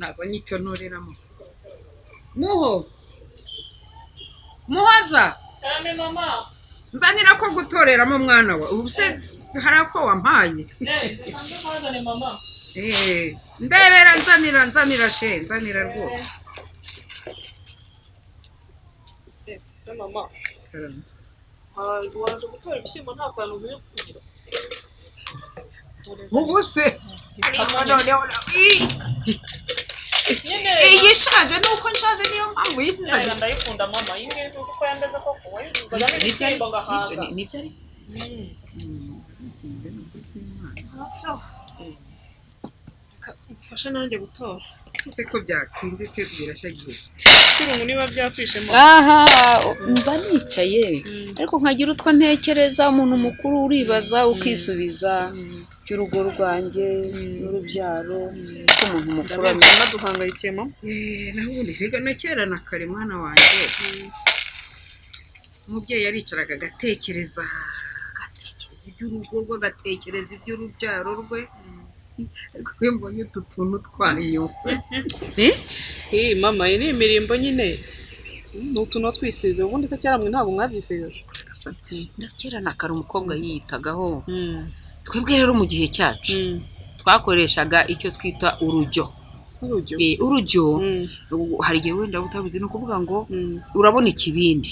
nazanye icyo ntoreramo muhoza Kame mama nzanira ko gutoreramo mwana wa ubu se hari ako wampaye hazane mama ndebera nzanira rwose se mama waje gutora ibishyimbo nta kantu uzi kugira ubu se iyi shaje nuko nshaje niyo mpamvu yinzanye ndayikunda mama iyi ngiyi uzi ko yandeze koko wayuzaga n'ibishyimbo ngahaga nibyo ari nsinze no kwitwimana ufashe nanjye gutora ese ko byatinze se birashya gihe kirungu niba byafishemo aha mba nicaye ariko nkagira utwo ntekereza umuntu mukuru uribaza ukisubiza cy'urugo rwanjye n'urubyaro ko umuntu mukuru ameze duhangayikiyemo nabundi rega na kera na kare mwana wanjye umubyeyi yaricaraga agatekereza iby'urugo rwe agatekereza iby'urubyaro rwe ariko iyo mbonye utu tuntu twanyu mama iyi ni imirimbo nyine ni utuntu twisize ubundi se cyaramwe ntabwo mwabyisize ndakera na kare umukobwa yiyitagaho twebwe rero mu gihe cyacu twakoreshaga icyo twita urujyo hari igihe wenda utabizi ni ukuvuga ngo urabona ikibindi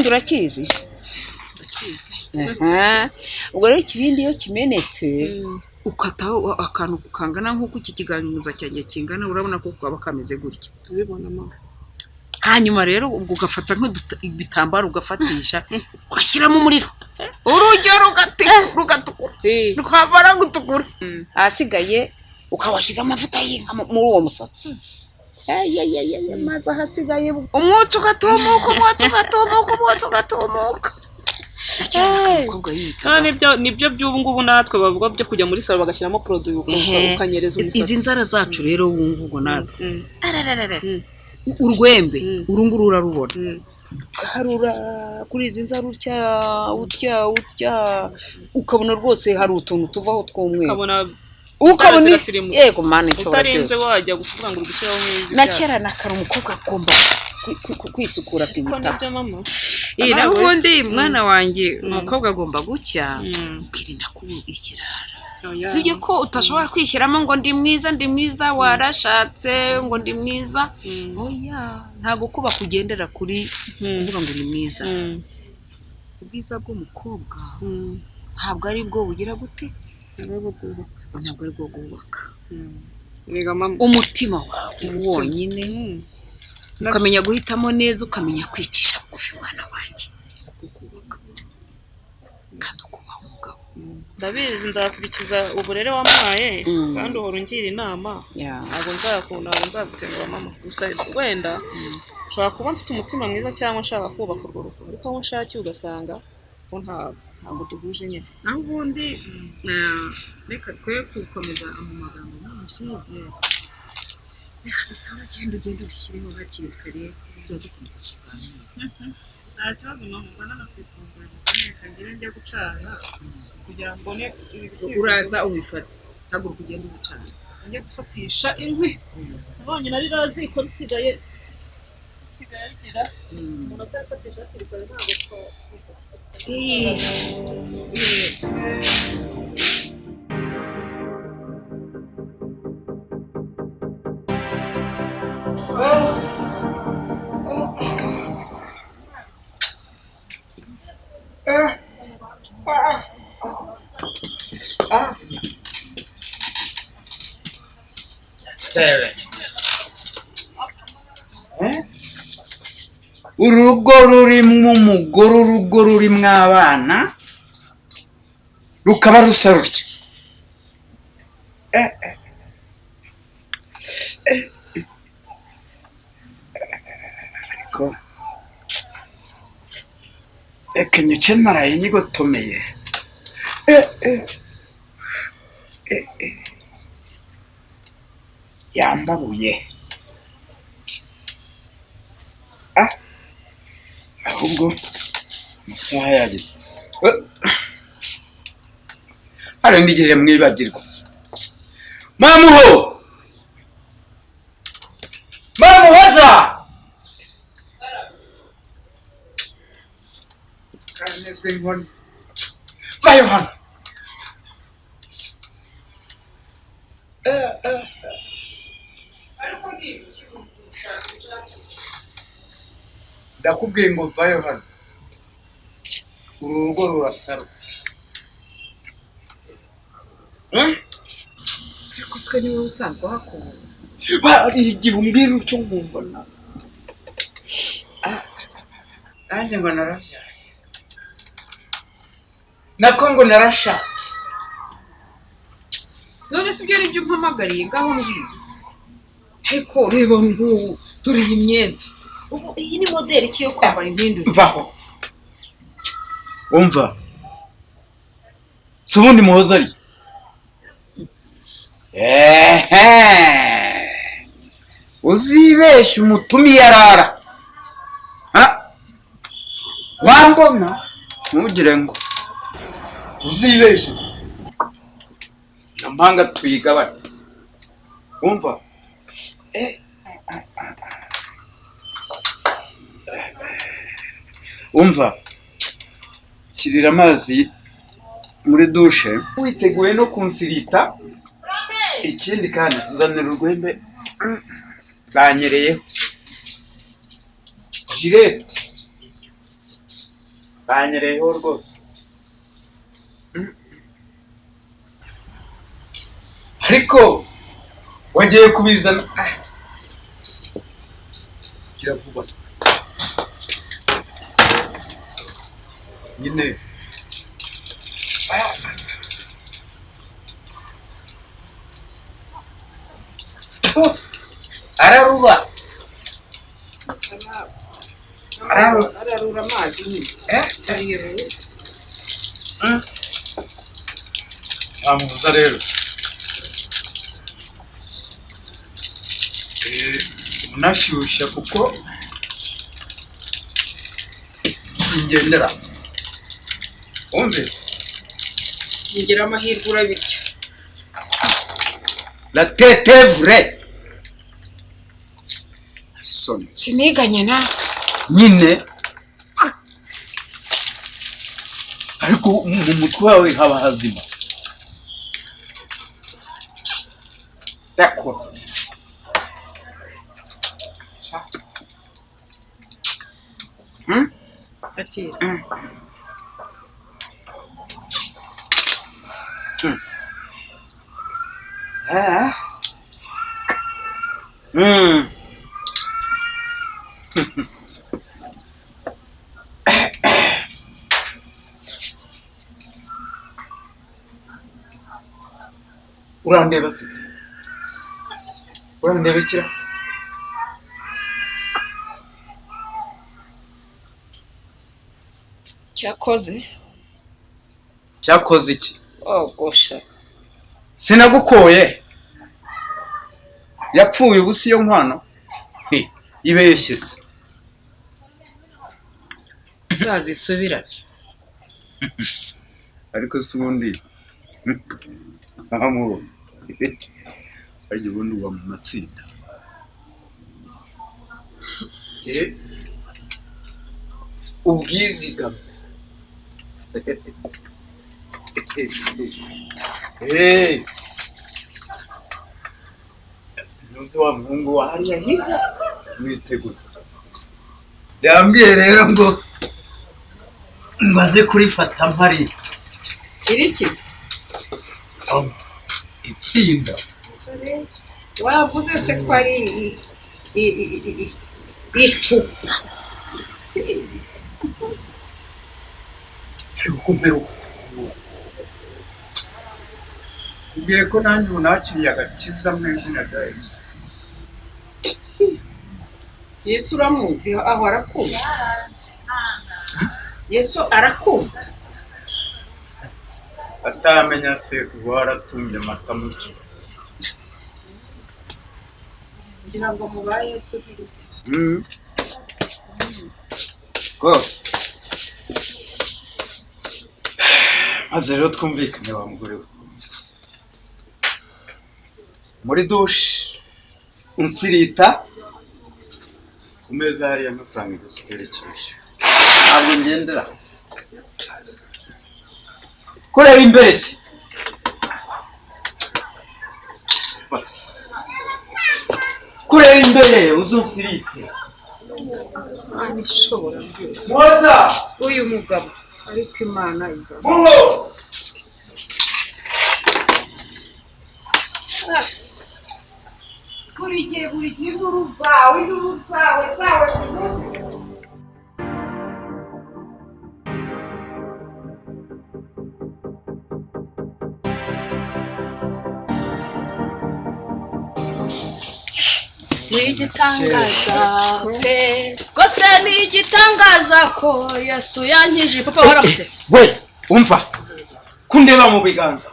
urakizi ubwo rero ikibindi iyo kimenetse ukataho akantu kangana nk'uko iki kiganza cyanjye kingana urabona ko kaba kameze gutya ubibonamo hanyuma rero ubwo ugafata nk'ibitambaro ugafatisha ugashyiramo umuriro urujyo rugatukura rwamara gutukura ahasigaye ukabashyize amavuta y'inka muri uwo musatsi maze ahasigaye umwotsi ugatumuka nibyo by'ubu ngubu natwe bavuga byo kujya muri salo bagashyiramo produit ukanyereza umusatsi izi nzara zacu rero wumva ubwo natwe urwembe urunguru urarubona harura kuri izi nzara utya ukabona rwose hari utuntu tuvaho tw'umweru ukabona yego mane utarinze wajya kuvuga ngo urugushyiraho nk'ibyo na kera na kare umukobwa agomba kwisukura kwimita naho ubundi mwana wanjye umukobwa agomba gucya ukirinda kuba ikirara sibyo ko utashobora kwishyiramo ngo ndi mwiza warashatse ngo ndi mwiza oya ntabwo kuba kugendera kuri kuvuga ngo ni mwiza ubwiza bw'umukobwa ntabwo ari bwo bugira gute ntabwo ari bwo bwubaka umutima wawe wonyine ukamenya guhitamo neza ukamenya kwicisha bugufi mwana wanjye kubaka kandi ukubaha umugabo ndabizi nzakurikiza uburere wamuhaye kandi uhora ungira inama ntabwo nzagutenguha mama gusa wenda ushobora kuba mfite umutima mwiza cyangwa nshaka kubaka urwo rugo ariko aho nshakiye ugasanga ko ntabwo duhuje nyine naho ubundi reka twe gukomeza mu magambo menshi reka ugenda ubishyireho hakiri kare tuba dukomeza kuganira nta kibazo mama mbona nakwifungura reka ngire njya gucana kugira ngo mbone ibishyimbo uraza ubifate haguruka ugenda ubucana njye gufatisha inkwi nabonye nari raziko risigaye rigira umuntu atarifatisha hakiri kare ntabwo urugo rurimo umugore urugo rurimo abana rukaba rusa rutya ariko reka nyice maraye nyigotomeye yambabuye ahubwo amasaha yagiye hari n'igihe mwibagirwa mamuho Anezwe inkoni. Vayo hano. Ndakubwiye ngo vayo hano. Uru rugo rurasaruka. ariko siko niwe usanzwe hakubona. Bari igihe umbwira icyo ngumva nanjye ngo narabyaye nako ngo narashatse. none si ibyo nibyo mpamagariye ngaho mbwira. ariko reba ngubu dore iyi myenda ubu iyi ni modeli ki yo kwambara impinduro. Mvaho umva si ubundi muhoza ari uzibeshya umutumiye arara wambona ntugire ngo uzibeshye iyo mpanga tuyigabane wumva umva shyirira amazi muri dushe witeguye no kunsirita. Ikindi kandi nzanira urwembe banyereyeho jirete banyereyeho rwose. ariko wagiye kubizana gira vuba nyine. araruba ararura amazi nyine. ariyo reza ntamubuza rero unashyushya kuko singendera wumvise ngira amahirwe urabirya. la tete vrai son siniganye na nyine ariko mu mutwe wawe haba hazima. D'accord. akira. urandeba se urandebekera cyakoze iki? gosha sinagukoye yapfuye ubusa iyo nkwano ibeshye se zazisubirane. ariko se ubundi ahamu ariko ubundi uba mu matsinda ubwizigame ntuzi wa muhungu wa hariya hirya mwitegura yambwiye rero ngo maze kurifata mpari irikize itsinda wavuze se ko ari icupa si ukomera ubuzima ubwiye ko nanjye ubu nakiriye agakiza mu izina rya Yesu. Yesu uramuzi aho arakuzi? Yesu arakuzi? atamenya se uba waratumye amata mu cyo ngira ngo muba Yesu rwose. maze rero twumvikane wa mugore we muri dushe unsirita ku meza hariya ntusanga igisukeri cyinshi ntabwo ngendera kureba imbere se kureba imbere uzunsirite ishobora byose muhoza uyu mugabo ariko imana iza muho buri gihe inkuru zawe zawe ni igitangaza pe rwose ni igitangaza ko Yesu yankije papa waramutse we umva kundeba mu biganza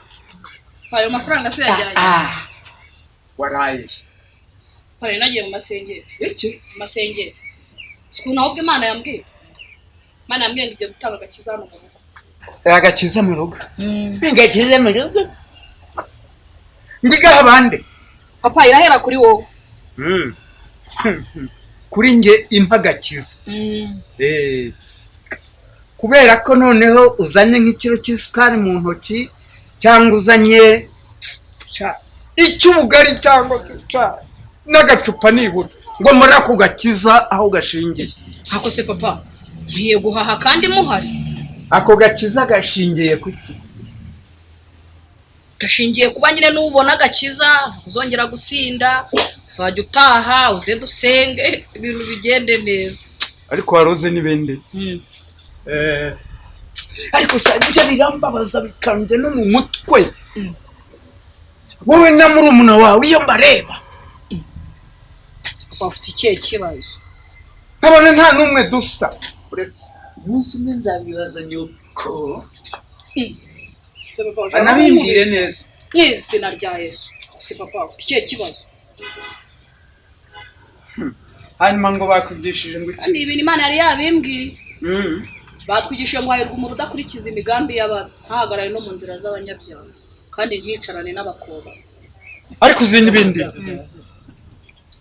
ayo mafaranga se yajyanye waraye pare nagiye mu masengesho iki masengesho sikuna ahubwo Imana yambwiye ngo igiye gutanga agakiza hano mu rugo agakiza mu rugo ngakiza mu rugo ngiga abande papa irahera kuri wowe kuri nge impagakiza kubera ko noneho uzanye nk'ikiro cy'isukari mu ntoki cyangwa uzanye icy'ubugari cyangwa n'agacupa nibura ngo muri ako gakiza aho gashingiye ako se papa nkwiye guhaha kandi muhari ako gakiza gashingiye kuki gashingiye kuba nyine n'ubona agakiza uzongera gusinda uzajya utaha uze dusenge ibintu bigende neza ariko waroze n'ibindi ariko cyane birambabaza bikanje no mu mutwe wowe na murumuna wawe iyo mbareba papa ufite ikihe kibazo nkabona nta n'umwe dusa uretse umunsi umwe nzabibaza nyoko anabimbwire neza n'izina rya Yesu si papa ufite ikihe kibazo hanyuma ngo bakwigishije ngo iki ni ibintu Imana yari yabimbwiye batwigishije ngo hahirwa umuntu udakurikiza imigambi y'ababi ntahagarare no mu nzira z'abanyabyaha kandi ntiyicarane n'abakobwa ariko uzi n'ibindi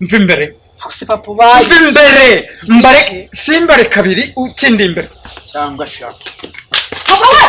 mva imbere si papa ubaye mva imbere mbare simbare kabiri ukindi imbere cyangwa shaka papa we